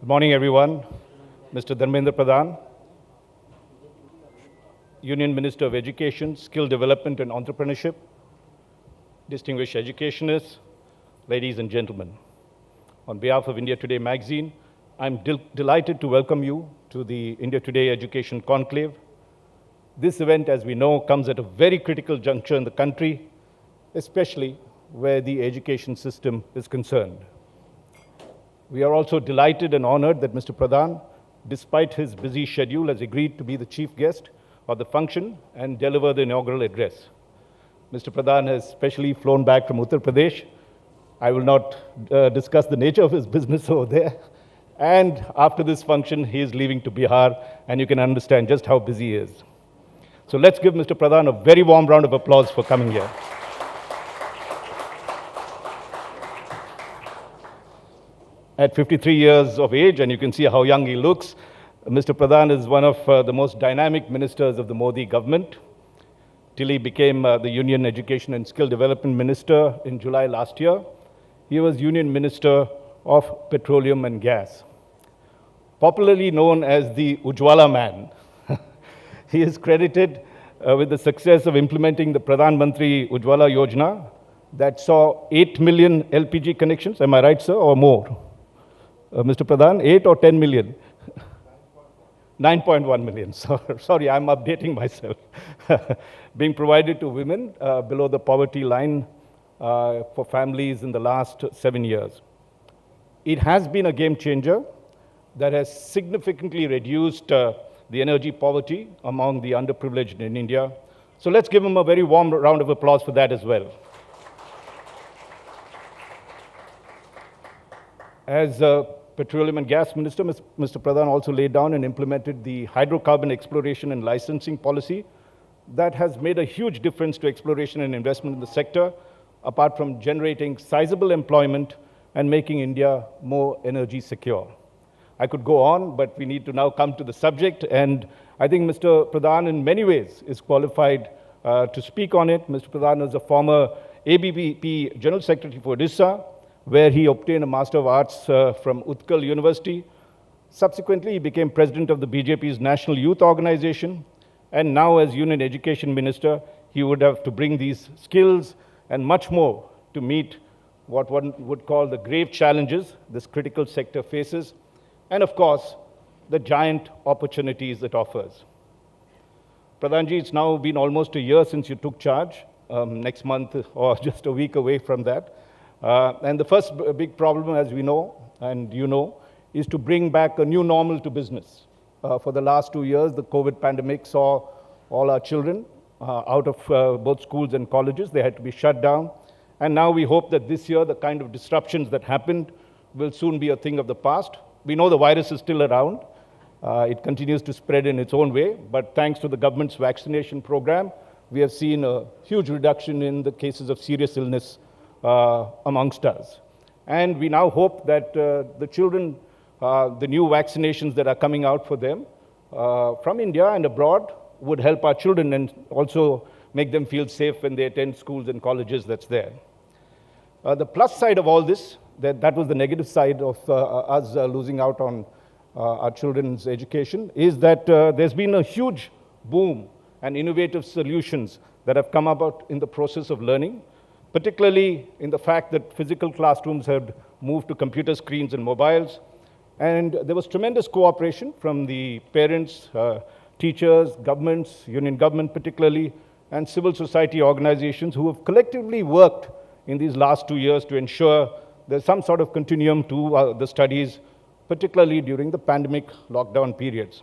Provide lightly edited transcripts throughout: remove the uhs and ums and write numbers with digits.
Good morning, everyone. Mr. Dharmendra Pradhan, Union Minister of Education, Skill Development and Entrepreneurship, distinguished educationists, ladies and gentlemen. On behalf of India Today magazine, I'm delighted to welcome you to the India Today Education Conclave. This event, as we know, comes at a very critical juncture in the country, especially where the education system is concerned. We are also delighted and honored that Mr. Pradhan, despite his busy schedule, has agreed to be the chief guest of the function and deliver the inaugural address. Mr. Pradhan has specially flown back from Uttar Pradesh. I will not discuss the nature of his business over there. And after this function, he is leaving to Bihar, and you can understand just how busy he is. So let's give Mr. Pradhan a very warm round of applause for coming here. At 53 years of age, and you can see how young he looks, Mr. Pradhan is one of the most dynamic ministers of the Modi government. Till he became the Union Education and Skill Development Minister in July last year, he was Union Minister of Petroleum and Gas. Popularly known as the Ujwala man, he is credited with the success of implementing the Pradhan Mantri Ujwala Yojana that saw 8 million LPG connections. Am I right, sir, or more? Mr. Pradhan, 8 or 10 million? 9.1 million. Sorry, I'm updating myself. Being provided to women below the poverty line for families in the last 7 years. It has been a game changer that has significantly reduced the energy poverty among the underprivileged in India. So let's give him a very warm round of applause for that as well. As Petroleum and Gas Minister, Mr. Pradhan also laid down and implemented the hydrocarbon exploration and licensing policy that has made a huge difference to exploration and investment in the sector, apart from generating sizable employment and making India more energy secure. I could go on, but we need to now come to the subject, and I think Mr. Pradhan in many ways is qualified to speak on it. Mr. Pradhan is a former ABP General Secretary for Odisha, where he obtained a Master of Arts from Utkal University. Subsequently, he became president of the BJP's National Youth Organization, and now as Union Education Minister, he would have to bring these skills and much more to meet what one would call the grave challenges this critical sector faces, and of course, the giant opportunities it offers. Pradhanji, it's now been almost a year since you took charge, next month or just a week away from that. And the first big problem, as we know, and you know, is to bring back a new normal to business. For the last 2 years, the COVID pandemic saw all our children out of both schools and colleges. They had to be shut down. And now we hope that this year, the kind of disruptions that happened will soon be a thing of the past. We know the virus is still around. It continues to spread in its own way. But thanks to the government's vaccination program, we have seen a huge reduction in the cases of serious illness amongst us. And we now hope that the children, the new vaccinations that are coming out for them from India and abroad would help our children and also make them feel safe when they attend schools and colleges that's there. The plus side of all this, that was the negative side of us losing out on our children's education, is that there's been a huge boom and innovative solutions that have come about in the process of learning, particularly in the fact that physical classrooms had moved to computer screens and mobiles. And there was tremendous cooperation from the parents, teachers, governments, union government particularly, and civil society organizations who have collectively worked in these last 2 years to ensure there's some sort of continuum to the studies, particularly during the pandemic lockdown periods.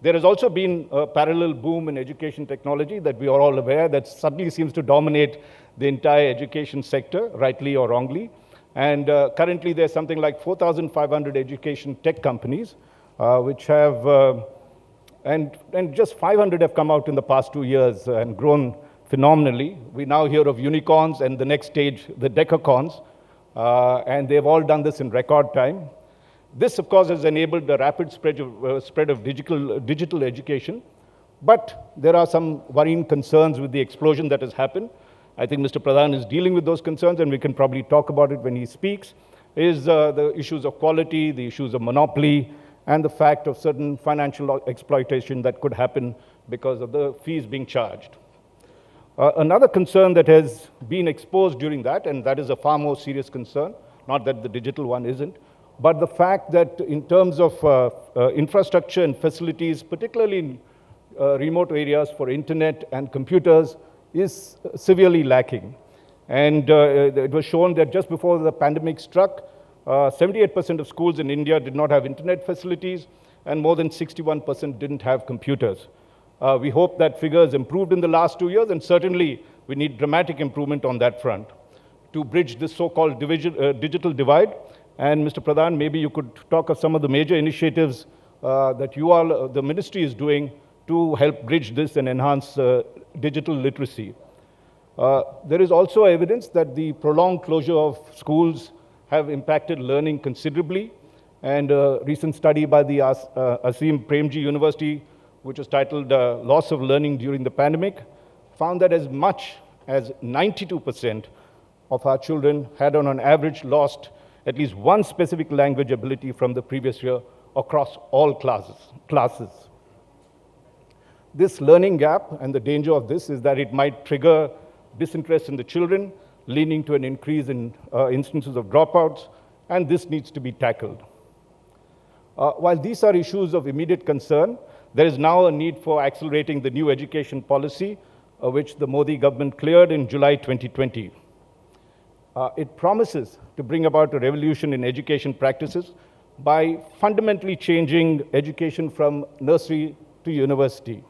There has also been a parallel boom in education technology that we are all aware that suddenly seems to dominate the entire education sector, rightly or wrongly. And currently there's something like 4,500 education tech companies, which have, and just 500 have come out in the past 2 years and grown phenomenally. We now hear of unicorns and the next stage, the decacorns, and they've all done this in record time. This, of course, has enabled the rapid spread of digital education, but there are some worrying concerns with the explosion that has happened. I think Mr. Pradhan is dealing with those concerns, and we can probably talk about it when he speaks. is the issues of quality, the issues of monopoly, and the fact of certain financial exploitation that could happen because of the fees being charged. Another concern that has been exposed during that, and that is a far more serious concern, not that the digital one isn't, but the fact that in terms of infrastructure and facilities, particularly in remote areas for internet and computers, is severely lacking. And it was shown that just before the pandemic struck, 78% of schools in India did not have internet facilities, and more than 61% didn't have computers. We hope that figure has improved in the last 2 years, and certainly we need dramatic improvement on that front to bridge this so-called digital divide. And Mr. Pradhan, maybe you could talk of some of the major initiatives that you all, the ministry is doing to help bridge this and enhance digital literacy. There is also evidence that the prolonged closure of schools have impacted learning considerably. And a recent study by the Asim Premji University, which was titled Loss of Learning During the Pandemic, found that as much as 92% of our children had on average lost at least one specific language ability from the previous year across all classes. This learning gap and the danger of this is that it might trigger disinterest in the children, leading to an increase in instances of dropouts, and this needs to be tackled. While these are issues of immediate concern, there is now a need for accelerating the new education policy, which the Modi government cleared in July 2020. It promises to bring about a revolution in education practices by fundamentally changing education from nursery to university.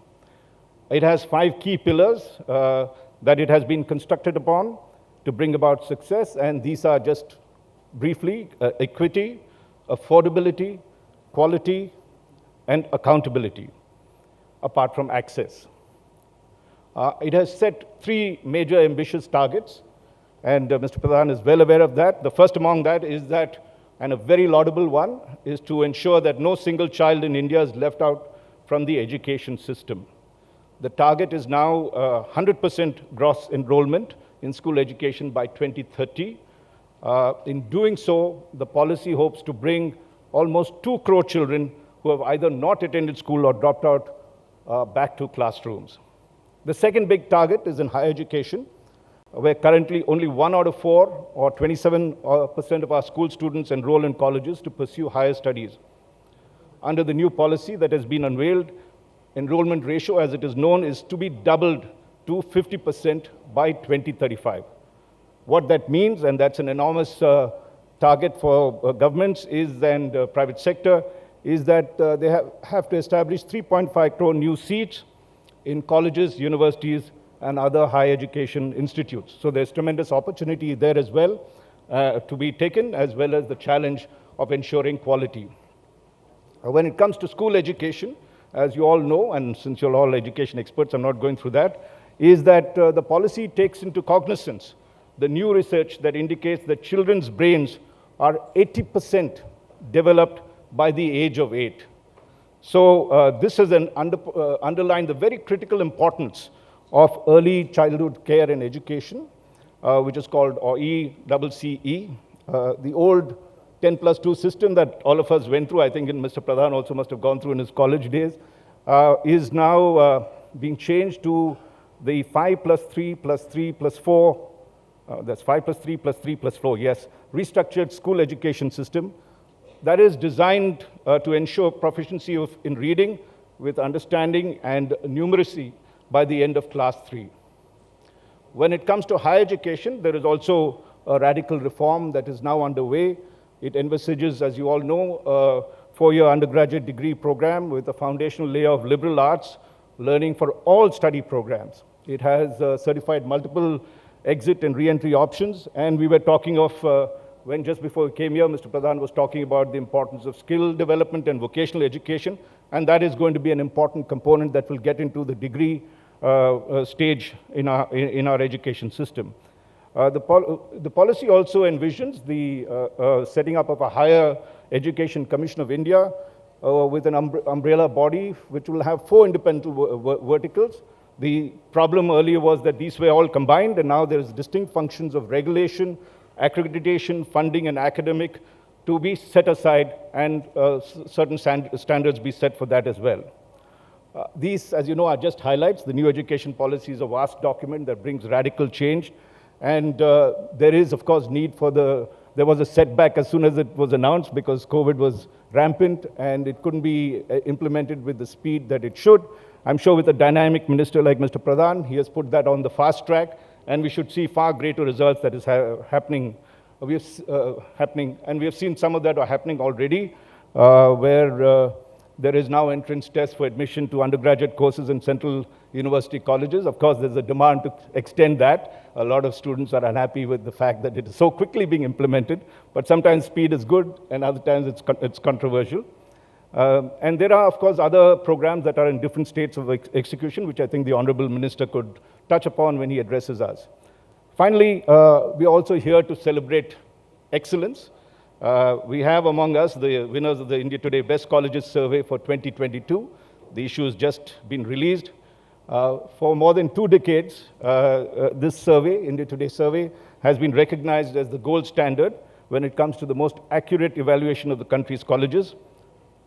It has 5 key pillars that it has been constructed upon to bring about success, and these are just briefly equity, affordability, quality, and accountability, apart from access. It has set 3 major ambitious targets, and Mr. Pradhan is well aware of that. The first among that is that, and a very laudable one, is to ensure that no single child in India is left out from the education system. The target is now 100% gross enrollment in school education by 2030. In doing so, the policy hopes to bring almost 2 crore children who have either not attended school or dropped out back to classrooms. The second big target is in higher education, where currently only 1 out of 4, or 27% of our school students enroll in colleges to pursue higher studies. Under the new policy that has been unveiled, enrollment ratio, as it is known, is to be doubled to 50% by 2035. What that means, and that's an enormous target for governments and private sector, is that they have to establish 3.5 crore new seats in colleges, universities, and other higher education institutes. So there's tremendous opportunity there as well to be taken, as well as the challenge of ensuring quality. When it comes to school education, as you all know, and since you're all education experts, I'm not going through that, is that the policy takes into cognizance the new research that indicates that children's brains are 80% developed by the age of 8. So this has underlined the very critical importance of early childhood care and education, which is called ECCE. The old 10+2 system that all of us went through, I think Mr. Pradhan also must have gone through in his college days, is now being changed to the 5+3+3+4, that's 5+3+3+4, yes, restructured school education system that is designed to ensure proficiency in reading with understanding and numeracy by the end of class 3. When it comes to higher education, there is also a radical reform that is now underway. It envisages, as you all know, a 4-year undergraduate degree program with a foundational layer of liberal arts learning for all study programs. It has certified multiple exit and re-entry options, and we were talking of, when just before we came here, Mr. Pradhan was talking about the importance of skill development and vocational education, and that is going to be an important component that will get into the degree stage in our education system. The policy also envisions the setting up of a higher education commission of India with an umbrella body which will have 4 independent verticals. The problem earlier was that these were all combined, and now there's distinct functions of regulation, accreditation, funding, and academic to be set aside, and certain standards be set for that as well. These, as you know, are just highlights. The new education policy is a vast document that brings radical change. And there is, of course, need for there was a setback as soon as it was announced because COVID was rampant and it couldn't be implemented with the speed that it should. I'm sure with a dynamic minister like Mr. Pradhan, he has put that on the fast track, and we should see far greater results that is happening. And we have seen some of that are happening already, where there is now entrance test for admission to undergraduate courses in central university colleges. Of course, there's a demand to extend that. A lot of students are unhappy with the fact that it is so quickly being implemented, but sometimes speed is good, and other times it's controversial. And there are, of course, other programs that are in different states of execution, which I think the Honorable Minister could touch upon when he addresses us. Finally, we are also here to celebrate excellence. We have among us the winners of the India Today Best Colleges Survey for 2022. The issue has just been released. For more than 2 decades, this survey, India Today survey, has been recognized as the gold standard when it comes to the most accurate evaluation of the country's colleges.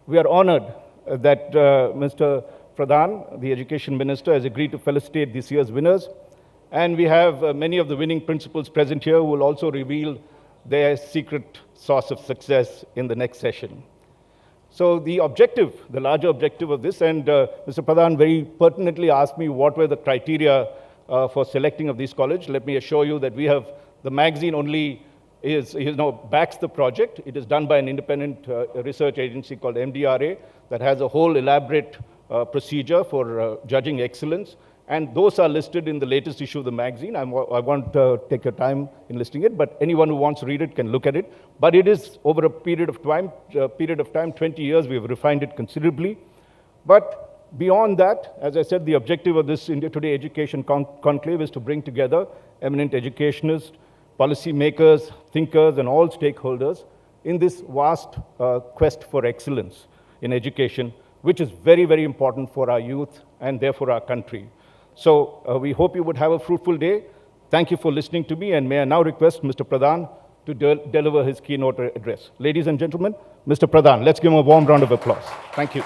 We are honored that Mr. Pradhan, the Education Minister, has agreed to felicitate this year's winners. And we have many of the winning principals present here who will also reveal their secret source of success in the next session. So the objective, the larger objective of this, and Mr. Pradhan very pertinently asked me what were the criteria for selecting of these colleges. Let me assure you that we have, the magazine only backs the project. It is done by an independent research agency called MDRA that has a whole elaborate procedure for judging excellence. And those are listed in the latest issue of the magazine. I won't take your time in listing it, but anyone who wants to read it can look at it. But it is over a period of time, 20 years, we've refined it considerably. But beyond that, as I said, the objective of this India Today Education Conclave is to bring together eminent educationists, policy makers, thinkers, and all stakeholders in this vast quest for excellence in education, which is very, very important for our youth and therefore our country. So we hope you would have a fruitful day. Thank you for listening to me, and may I now request Mr. Pradhan to deliver his keynote address. Ladies and gentlemen, Mr. Pradhan, let's give him a warm round of applause. Thank you.